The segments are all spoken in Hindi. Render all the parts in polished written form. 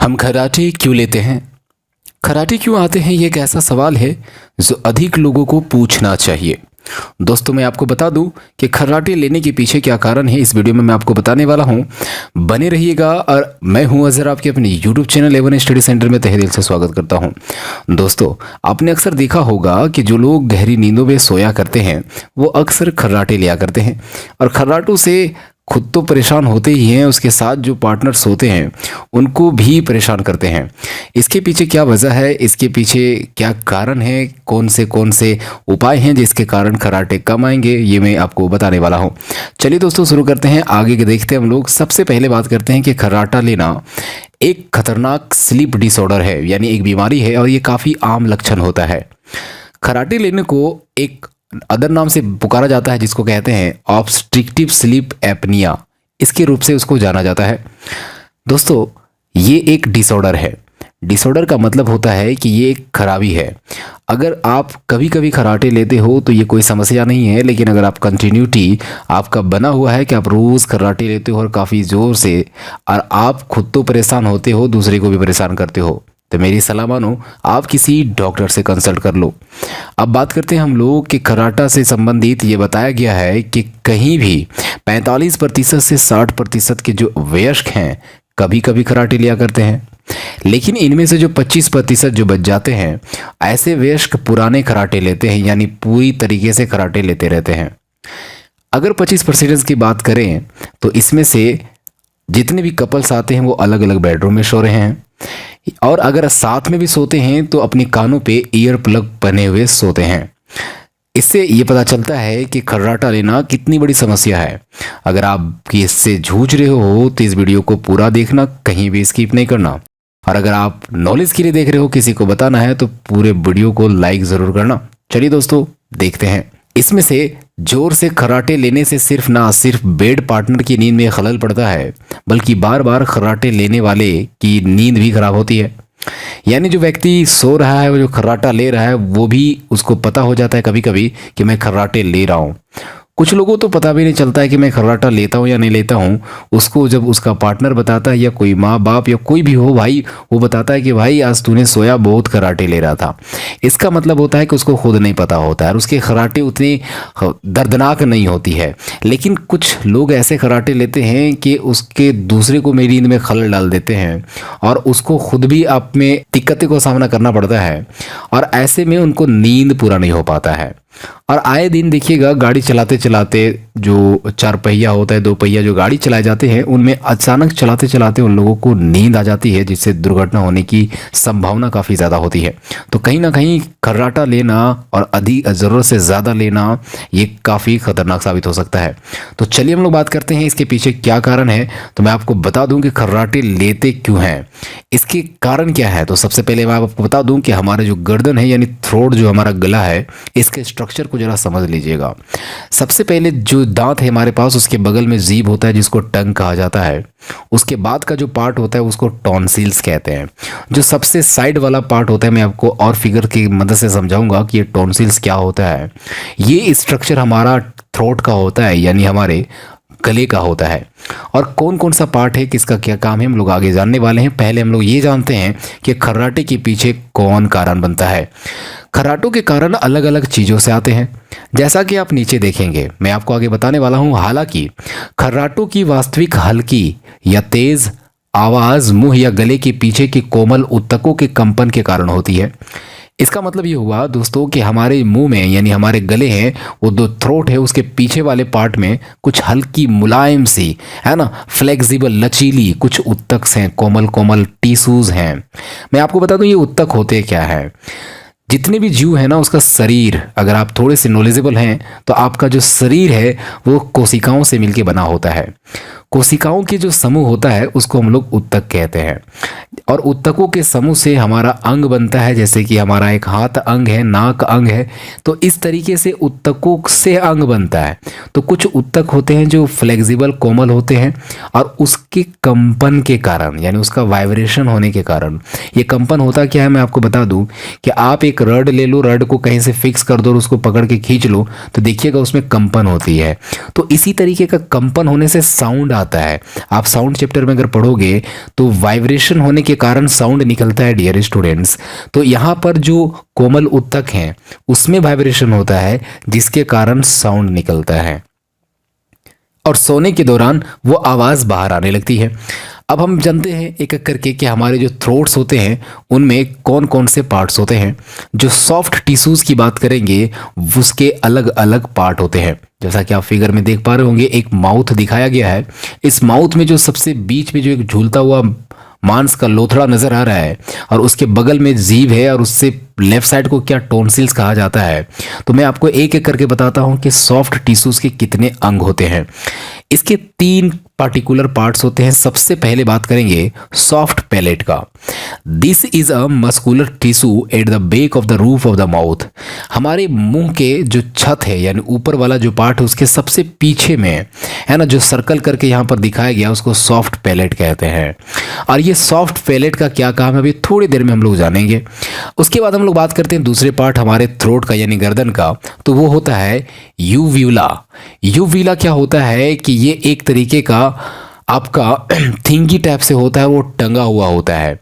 हम खर्राटे क्यों लेते हैं? खर्राटे क्यों आते हैं, ये एक ऐसा सवाल है जो अधिक लोगों को पूछना चाहिए। दोस्तों, मैं आपको बता दूं कि खर्राटे लेने के पीछे क्या कारण है, इस वीडियो में मैं आपको बताने वाला हूं। बने रहिएगा। और मैं हूं अजहर, आपके अपने YouTube channel A1 study centre में तहे दिल से स्वागत करता हूं। दोस्तों, आपने अक्सर देखा होगा कि जो लोग गहरी नींदों में सोया करते हैं वो अक्सर खर्राटे लिया करते हैं, और खर्राटों से खुद तो परेशान होते ही हैं, उसके साथ जो पार्टनर्स होते हैं उनको भी परेशान करते हैं। इसके पीछे क्या वजह है, इसके पीछे क्या कारण है, कौन से उपाय हैं जिसके कारण खर्राटे कम आएंगे, ये मैं आपको बताने वाला हूँ। चलिए दोस्तों, शुरू करते हैं, आगे के देखते हैं हम लोग। सबसे पहले बात करते हैं कि खर्राटा लेना एक खतरनाक स्लीप डिसऑर्डर है, यानी एक बीमारी है, और ये काफ़ी आम लक्षण होता है। खर्राटे लेने को एक अदर नाम से पुकारा जाता है जिसको कहते हैं ऑब्स्ट्रक्टिव स्लीप एपनिया, इसके रूप से उसको जाना जाता है। दोस्तों, ये एक डिसऑर्डर है। डिसऑर्डर का मतलब होता है कि ये एक खराबी है। अगर आप कभी कभी खर्राटे लेते हो तो ये कोई समस्या नहीं है, लेकिन अगर आप कंटिन्यूटी आपका बना हुआ है कि आप रोज़ खर्राटे लेते हो और काफ़ी ज़ोर से, और आप खुद तो परेशान होते हो, दूसरे को भी परेशान करते हो, तो मेरी सलाह मानो आप किसी डॉक्टर से कंसल्ट कर लो। अब बात करते हैं हम लोग कि खर्राटा से संबंधित ये बताया गया है कि कहीं भी 45% से 60% के जो वयस्क हैं कभी कभी खर्राटे लिया करते हैं, लेकिन इनमें से जो 25% जो बच जाते हैं, ऐसे वयस्क पुराने खर्राटे लेते हैं, यानी पूरी तरीके से खर्राटे लेते रहते हैं। अगर 25% की बात करें तो इसमें से जितने भी कपल्स आते हैं वो अलग अलग बेडरूम में सो रहे हैं, और अगर साथ में भी सोते हैं तो अपने कानों पे ईयर प्लग पहने हुए सोते हैं। इससे ये पता चलता है कि खर्राटा लेना कितनी बड़ी समस्या है। अगर आप इससे जूझ रहे हो तो इस वीडियो को पूरा देखना, कहीं भी स्किप नहीं करना। और अगर आप नॉलेज के लिए देख रहे हो, किसी को बताना है, तो पूरे वीडियो को लाइक ज़रूर करना। चलिए दोस्तों, देखते हैं। इसमें से जोर से खर्राटे लेने से सिर्फ बेड पार्टनर की नींद में खलल पड़ता है, बल्कि बार बार खर्राटे लेने वाले की नींद भी खराब होती है। यानी जो व्यक्ति सो रहा है, वो जो खर्राटा ले रहा है, वो भी उसको पता हो जाता है कभी कभी कि मैं खर्राटे ले रहा हूँ। कुछ लोगों तो पता भी नहीं चलता है कि मैं खर्राटा लेता हूँ या नहीं लेता हूँ। उसको जब उसका पार्टनर बताता है, या कोई माँ बाप या कोई भी हो भाई, वो बताता है कि भाई आज तूने सोया बहुत खर्राटे ले रहा था, इसका मतलब होता है कि उसको खुद नहीं पता होता है, और उसके खर्राटे उतनी दर्दनाक नहीं होती है। लेकिन कुछ लोग ऐसे खर्राटे लेते हैं कि उसके दूसरे को मेरी नींद में खलल डाल देते हैं, और उसको खुद भी आप में दिक्कतों का सामना करना पड़ता है, और ऐसे में उनको नींद पूरा नहीं हो पाता है। और आए दिन देखिएगा, गाड़ी चलाते चलाते जो 4 पहिया होता है, 2 पहिया जो गाड़ी चलाए जाते हैं, उनमें अचानक चलाते चलाते उन लोगों को नींद आ जाती है, जिससे दुर्घटना होने की संभावना काफ़ी ज़्यादा होती है। तो कहीं ना कहीं खर्राटा लेना और अधिक ज़रूरत से ज़्यादा लेना ये काफ़ी खतरनाक साबित हो सकता है। तो चलिए हम लोग बात करते हैं इसके पीछे क्या कारण है। तो मैं आपको बता दूं कि खर्राटे लेते क्यों हैं, इसके कारण क्या है। तो सबसे पहले मैं आपको बता दूं कि हमारा जो गर्दन है, यानी थ्रोट, जो हमारा गला है, इसके स्ट्रक्चर को जरा समझ लीजिएगा। सबसे पहले जो दांत है हमारे पास, उसके बगल में जीभ होता है जिसको टंग कहा जाता है। उसके बाद का जो पार्ट होता है उसको टॉन्सिल्स कहते हैं। जो सबसे साइड वाला पार्ट होता है, मैं आपको और फिगर की मदद से समझाऊंगा कि ये टॉन्सिल्स क्या होता है। ये स्ट्रक्चर हमारा थ्रोट का होता है, यानी हमारे गले का होता है। और कौन कौन सा पार्ट है, किसका क्या काम है, हम लोग आगे जानने वाले हैं। पहले हम लोग ये जानते हैं कि खर्राटे के पीछे कौन कारण बनता है। खर्राटों के कारण अलग अलग चीज़ों से आते हैं, जैसा कि आप नीचे देखेंगे, मैं आपको आगे बताने वाला हूं। हालांकि खर्राटों की वास्तविक हल्की या तेज आवाज़ मुंह या गले के पीछे के कोमल ऊतकों के कंपन के कारण होती है। इसका मतलब ये हुआ दोस्तों कि हमारे मुंह में, यानी हमारे गले हैं, वो जो थ्रोट है उसके पीछे वाले पार्ट में कुछ हल्की मुलायम सी, है ना, फ्लेक्सिबल लचीली कुछ ऊतक हैं, कोमल कोमल टिश्यूज हैं। मैं आपको बता दूं ये ऊतक होते क्या है। जितने भी जीव है ना, उसका शरीर, अगर आप थोड़े से नॉलेजेबल हैं तो आपका जो शरीर है वो कोशिकाओं से मिलके बना होता है। कोशिकाओं के जो समूह होता है उसको हम लोग ऊतक कहते हैं, और ऊतकों के समूह से हमारा अंग बनता है। जैसे कि हमारा एक हाथ अंग है, नाक अंग है, तो इस तरीके से ऊतकों से अंग बनता है। तो कुछ ऊतक होते हैं जो फ्लेक्सिबल कोमल होते हैं, और उसके कंपन के कारण, यानी उसका वाइब्रेशन होने के कारण, ये कंपन होता क्या है, मैं आपको बता दूं कि आप एक रड ले लो, रड को कहीं से फिक्स कर दो और उसको पकड़ के खींच लो, तो देखिएगा उसमें कंपन होती है। तो इसी तरीके का कंपन होने से साउंड आता है। आप साउंड चैप्टर में अगर पढ़ोगे तो वाइब्रेशन होने के कारण साउंड निकलता है डियर स्टूडेंट्स। तो यहाँ पर जो कोमल उत्तक हैं उसमें वाइब्रेशन होता है जिसके कारण साउंड निकलता है और सोने के दौरान वो आवाज़ बाहर आने लगती है। अब हम जानते हैं एक एक करके कि हमारे जो थ्रोट्स होते हैं उनमें कौन कौन से पार्ट्स होते हैं। जो सॉफ्ट टिश्यूज़ की बात करेंगे उसके अलग अलग पार्ट होते हैं। जैसा कि आप फिगर में देख पा रहे होंगे एक माउथ दिखाया गया है। इस माउथ में जो सबसे बीच में जो एक झूलता हुआ मांस का लोथड़ा नजर आ रहा है और उसके बगल में जीभ है और उससे लेफ्ट साइड को क्या टॉन्सिल्स कहा जाता है। तो मैं आपको एक एक करके बताता हूं कि सॉफ्ट टिश्यूज के कितने अंग होते हैं। इसके 3 पार्टिकुलर पार्ट्स होते हैं। सबसे पहले बात करेंगे सॉफ्ट पैलेट का। This is a muscular tissue at the back of the roof of the mouth. हमारे मुंह के जो छत है यानी ऊपर वाला जो पार्ट है उसके सबसे पीछे में है ना, जो सर्कल करके यहाँ पर दिखाया गया उसको सॉफ्ट पैलेट कहते हैं। और ये सॉफ्ट पैलेट का क्या काम है अभी थोड़ी देर में हम लोग जानेंगे। उसके बाद हम लोग बात करते हैं दूसरे पार्ट हमारे थ्रोट का यानी गर्दन का, तो वो होता है यूव्यूला। यूव्यूला क्या होता है कि ये एक तरीके का आपका थिंगी टाइप से होता है, वो टंगा हुआ होता है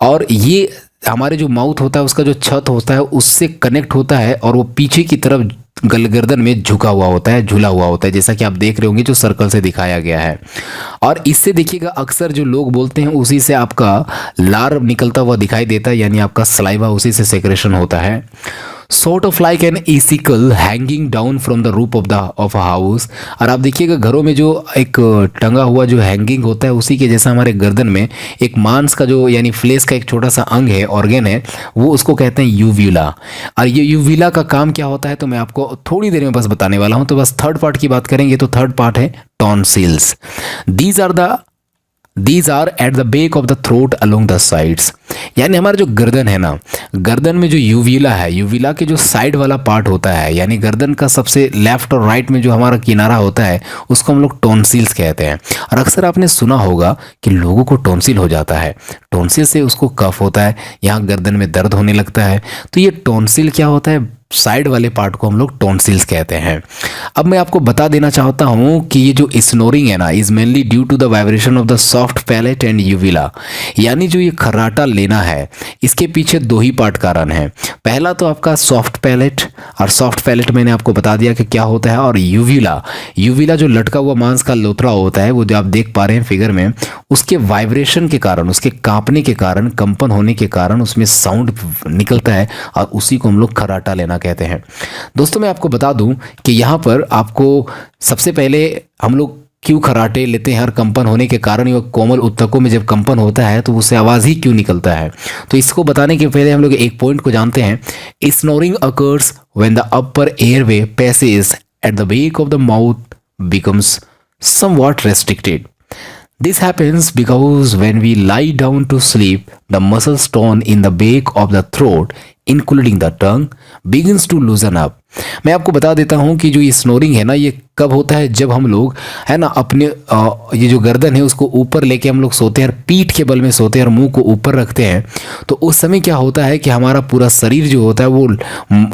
और ये हमारे जो माउथ होता है उसका जो छत होता है उससे कनेक्ट होता है और वो पीछे की तरफ गर्दन में झुका हुआ होता है, झूला हुआ होता है, जैसा कि आप देख रहे होंगे जो सर्कल से दिखाया गया है। और इससे देखिएगा अक्सर जो लोग बोलते हैं उसी से आपका लार निकलता हुआ दिखाई देता है, यानी आपका सलाइवा उसी से सेक्रेशन होता है। Sort of like an icicle hanging down from the roof of a house. और आप देखिएगा घरों में जो एक टंगा हुआ जो हैंगिंग होता है उसी के जैसा हमारे गर्दन में एक मांस का जो यानी फ्लेश का एक छोटा सा अंग है, ऑर्गन है, वो उसको कहते हैं यूव्यूला। और ये यूव्यूला का काम क्या होता है तो मैं आपको थोड़ी देर में बस बताने वाला हूँ। तो बस थर्ड पार्ट की बात करेंगे तो थर्ड पार्ट है tonsils. These are at the back of the throat along the sides। यानी हमारा जो गर्दन है ना, गर्दन में जो यूव्यूला है, यूव्यूला के जो साइड वाला पार्ट होता है यानी गर्दन का सबसे लेफ्ट और राइट में जो हमारा किनारा होता है उसको हम लोग टॉन्सिल्स कहते हैं। और अक्सर आपने सुना होगा कि लोगों को टॉन्सिल हो जाता है, टॉन्सिल से उसको कफ होता है, यहाँ गर्दन में दर्द होने लगता है। तो ये टॉन्सिल क्या होता है, साइड वाले पार्ट को हम लोग टॉन्सिल्स कहते हैं। अब मैं आपको बता देना चाहता हूं कि ये जो स्नोरिंग है ना is mainly due to the vibration of the soft palate and uvula. यानी जो ये खर्राटा लेना है इसके पीछे 2 ही पार्ट कारण है। पहला तो आपका सॉफ्ट पैलेट, और सॉफ्ट पैलेट मैंने आपको बता दिया कि क्या होता है, और यूव्यूला, यूव्यूला जो लटका हुआ मांस का लोथड़ा होता है वो जो आप देख पा रहे हैं फिगर में, उसके वाइब्रेशन के कारण, उसके कांपने के कारण, कंपन होने के कारण उसमें साउंड निकलता है और उसी को हम लोग खर्राटा लेना कहते हैं। दोस्तों मैं आपको बता दूं कि यहाँ पर आपको सबसे पहले हम लोग क्यों खर्राटे लेते हैं, हर कंपन होने के कारण, ये कोमल उत्तकों में जब कंपन होता है तो उससे आवाज़ ही क्यों निकलता है। तो इसको बताने के पहले हम लोग एक पॉइंट को जानते हैं। Snoring occurs when the upper airway passage at the back of the mouth becomes somewhat restricted. This happens because when we lie down to sleep, the muscles torn in the back of the throat, including the tongue, begins to loosen up। मैं आपको बता देता हूँ कि जो ये स्नोरिंग है ना ये कब होता है, जब हम लोग है ना अपने ये जो गर्दन है उसको ऊपर लेके हम लोग सोते हैं और पीठ के बल में सोते हैं और मुंह को ऊपर रखते हैं। तो उस समय क्या होता है कि हमारा पूरा शरीर जो होता है वो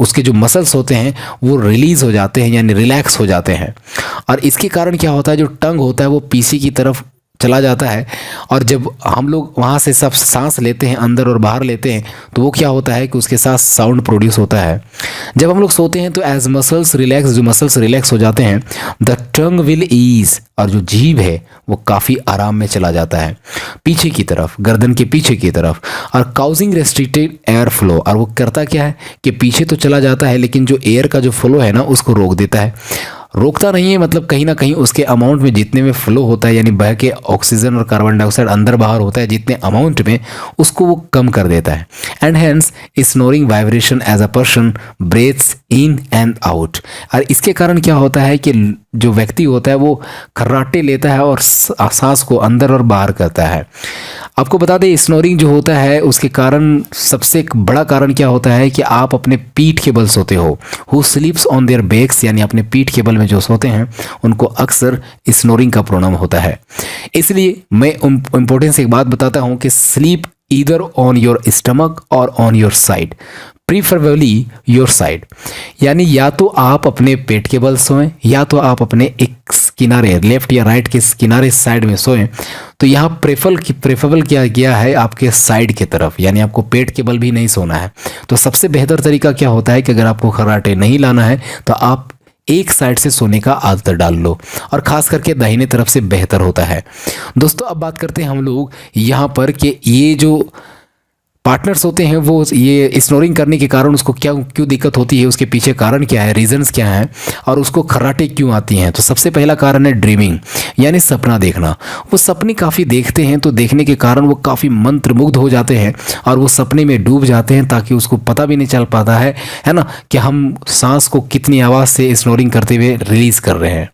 उसके जो मसल्स होते हैं वो रिलीज हो जाते हैं यानी रिलैक्स हो जाते हैं। और इसके कारण क्या होता है, जो टंग होता है वो पीछे की तरफ चला जाता है और जब हम लोग वहाँ से सब सांस लेते हैं अंदर और बाहर लेते हैं तो वो क्या होता है कि उसके साथ साउंड प्रोड्यूस होता है। जब हम लोग सोते हैं तो एज मसल्स रिलैक्स, जो मसल्स रिलैक्स हो जाते हैं, द टंग विल ईज, और जो जीभ है वो काफ़ी आराम में चला जाता है पीछे की तरफ, गर्दन के पीछे की तरफ, और काउजिंग रेस्ट्रिक्टेड एयर फ्लो। और वो करता क्या है कि पीछे तो चला जाता है लेकिन जो एयर का जो फ्लो है ना उसको रोक देता है। रोकता नहीं है मतलब कहीं ना कहीं उसके अमाउंट में जितने में फ्लो होता है यानी बह के ऑक्सीजन और कार्बन डाइऑक्साइड अंदर बाहर होता है जितने अमाउंट में, उसको वो कम कर देता है। And hence snoring vibration as a person breathes in and out. और इसके कारण क्या होता है कि जो व्यक्ति होता है वो खर्राटे लेता है और सांस को अंदर और बाहर करता है। आपको बता दें स्नोरिंग जो होता है उसके कारण सबसे बड़ा कारण क्या होता है कि आप अपने पीठ के बल सोते हो। Who sleeps on their backs, यानी अपने पीठ के बल में जो सोते हैं उनको अक्सर स्नोरिंग का प्रॉब्लम होता है। इसलिए मैं इम्पोर्टेंस एक बात बताता हूं कि sleep either on your stomach और on your side. Preferably your side, यानी या तो आप अपने पेट के बल सोएं या तो आप अपने एक किनारे लेफ्ट या राइट के किनारे साइड में सोएं। तो यहाँ प्रेफरेबल किया गया है आपके साइड की तरफ, यानी आपको पेट के बल भी नहीं सोना है। तो सबसे बेहतर तरीका क्या होता है कि अगर आपको खर्राटे नहीं लाना है तो आप एक साइड से सोने का आदत डाल लो, और ख़ास करके दाहिने तरफ से बेहतर होता है। दोस्तों अब बात करते हैं हम लोग यहाँ पर कि ये जो पार्टनर्स होते हैं वो ये स्नोरिंग करने के कारण उसको क्यों दिक्कत होती है, उसके पीछे कारण क्या है, रीजंस क्या हैं, और उसको खर्राटे क्यों आती हैं। तो सबसे पहला कारण है ड्रीमिंग, यानी सपना देखना। वो सपने काफ़ी देखते हैं, तो देखने के कारण वो काफ़ी मंत्रमुग्ध हो जाते हैं और वो सपने में डूब जाते हैं, ताकि उसको पता भी नहीं चल पाता है ना, कि हम सांस को कितनी आवाज़ से स्नोरिंग करते हुए रिलीज़ कर रहे हैं।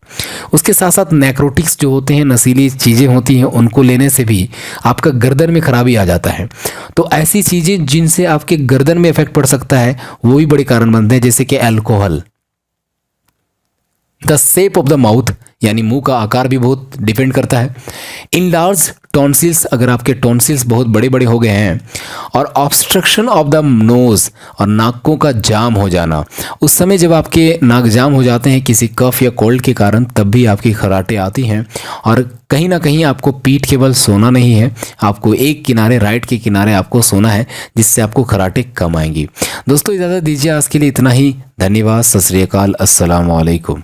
उसके साथ साथ नैक्रोटिक्स जो होते हैं, नशीली चीज़ें होती हैं, उनको लेने से भी आपका गर्दन में खराबी आ जाता है। तो ऐसी चीज़ें जिनसे आपके गर्दन में इफेक्ट पड़ सकता है वो भी बड़े कारण बनते हैं, जैसे कि alcohol. The shape of the mouth, यानी मुंह का आकार भी बहुत डिपेंड करता है। इनलार्ज टॉन्सिल्स, अगर आपके टॉन्सिल्स बहुत बड़े बड़े हो गए हैं, और ऑब्स्ट्रक्शन ऑफ द नोज, और नाकों का जाम हो जाना। उस समय जब आपके नाक जाम हो जाते हैं किसी कफ या कोल्ड के कारण, तब भी आपकी खर्राटे आती हैं। और कहीं ना कहीं आपको पीठ के बल सोना नहीं है, आपको एक किनारे राइट के किनारे आपको सोना है, जिससे आपको खर्राटे कम आएंगी। दोस्तों इजाज़त दीजिए, आज के लिए इतना ही। धन्यवाद, सत श्री अकाल, अस्सलाम वालेकुम।